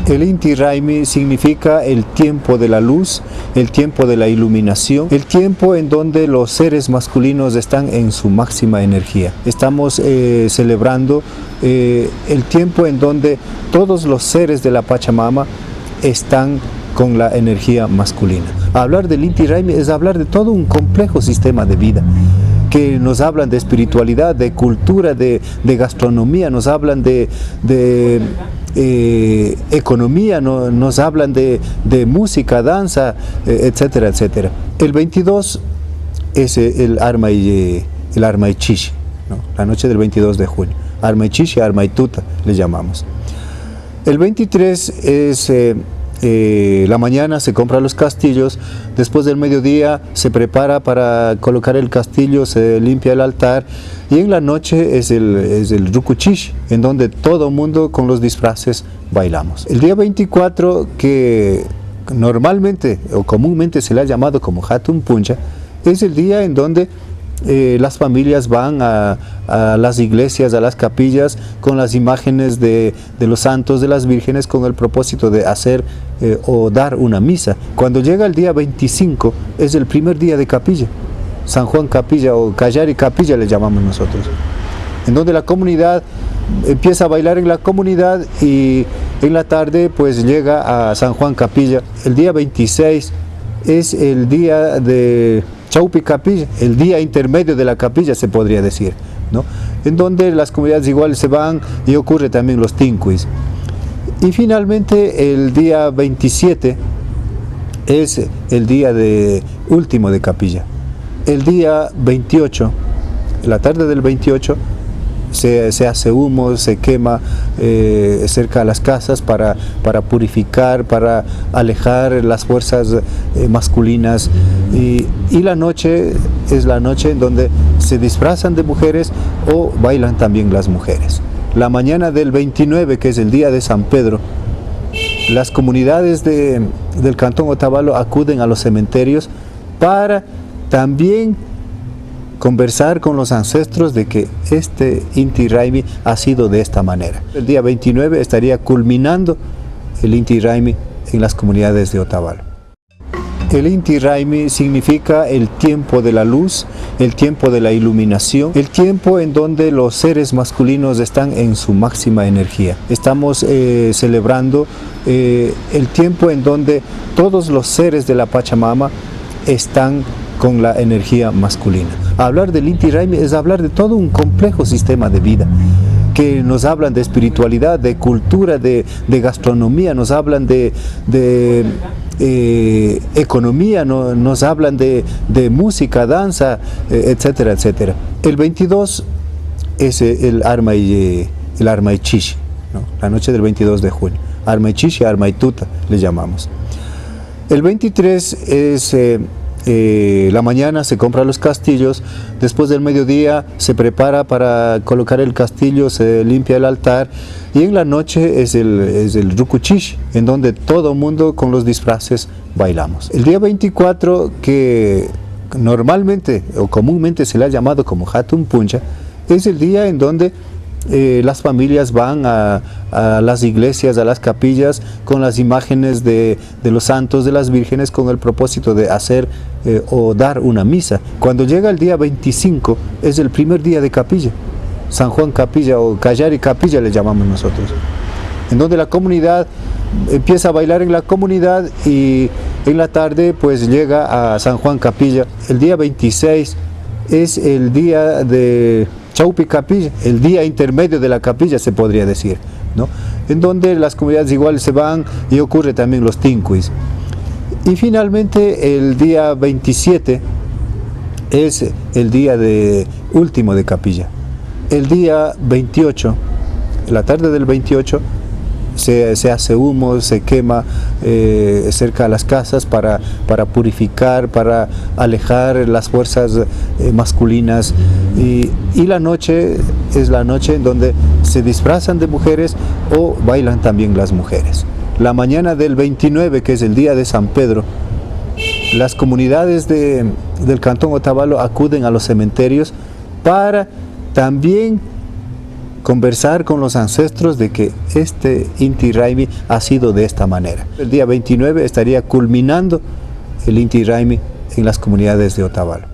El Inti Raymi significa el tiempo de la luz, el tiempo de la iluminación, el tiempo en donde los seres masculinos están en su máxima energía. Estamos celebrando el tiempo en donde todos los seres de la Pachamama están con la energía masculina. Hablar del Inti Raymi es hablar de todo un complejo sistema de vida, que nos hablan de espiritualidad, de cultura, de gastronomía, nos hablan de economía, nos hablan de música, danza, etcétera, etcétera. El 22 es el Armay Chishi, ¿no? La noche del 22 de junio. Armay Chishi, Armay Tuta, le llamamos. El 23 es la mañana, se compran los castillos, después del mediodía se prepara para colocar el castillo, se limpia el altar, y en la noche es el Rukuchishi, en donde todo el mundo con los disfraces bailamos. El día 24, que normalmente o comúnmente se le ha llamado como Hatun Puncha, es el día en donde las familias van a las iglesias, a las capillas, con las imágenes de los santos, de las vírgenes, con el propósito de hacer o dar una misa. Cuando llega el día 25, es el primer día de capilla, San Juan Capilla o Callari Capilla le llamamos nosotros, en donde la comunidad empieza a bailar en la comunidad, y en la tarde pues llega a San Juan Capilla. El día 26 es el día de Chaupi Capilla, el día intermedio de la capilla, se podría decir, ¿no? En donde las comunidades igual se van y ocurre también los tinquis. Y finalmente el día 27 es el día último de capilla. El día 28, la tarde del 28, se hace humo, se quema cerca de las casas para purificar, para alejar las fuerzas masculinas, y la noche es la noche en donde se disfrazan de mujeres o bailan también las mujeres. La mañana del 29, que es el día de San Pedro, las comunidades del Cantón Otavalo acuden a los cementerios para también conversar con los ancestros de que este Inti Raymi ha sido de esta manera. El día 29 estaría culminando el Inti Raymi en las comunidades de Otavalo. El Inti Raymi significa el tiempo de la luz, el tiempo de la iluminación, el tiempo en donde los seres masculinos están en su máxima energía. Estamos celebrando el tiempo en donde todos los seres de la Pachamama están con la energía masculina. Hablar del Inti Raymi es hablar de todo un complejo sistema de vida, que nos hablan de espiritualidad, de cultura, de gastronomía, nos hablan de economía, nos hablan de música, danza, etcétera, etcétera. El 22 es el Armay Chishi, ¿no? La noche del 22 de junio. Armay Chishi, Armay Tuta, le llamamos. El 23 es la mañana, se compran los castillos, después del mediodía se prepara para colocar el castillo, se limpia el altar, y en la noche es el Rukuchishi, en donde todo el mundo con los disfraces bailamos. El día 24, que normalmente o comúnmente se le ha llamado como Hatun Puncha, es el día en donde las familias van a las iglesias, a las capillas, con las imágenes de los santos, de las vírgenes, con el propósito de hacer o dar una misa. Cuando llega el día 25, es el primer día de capilla, San Juan Capilla o Callari Capilla le llamamos nosotros, en donde la comunidad empieza a bailar en la comunidad, y en la tarde pues llega a San Juan Capilla. El día 26 es el día de Chaupi Capilla, el día intermedio de la capilla, se podría decir, ¿no? En donde las comunidades igual se van y ocurre también los tinquis. Y finalmente el día 27 es el día último de capilla. El día 28, la tarde del 28, se hace humo, se quema cerca de las casas para purificar, para alejar las fuerzas masculinas, y la noche es la noche en donde se disfrazan de mujeres o bailan también las mujeres. La mañana del 29, que es el día de San Pedro, las comunidades del Cantón Otavalo acuden a los cementerios para también conversar con los ancestros de que este Inti Raymi ha sido de esta manera. El día 29 estaría culminando el Inti Raymi en las comunidades de Otavalo.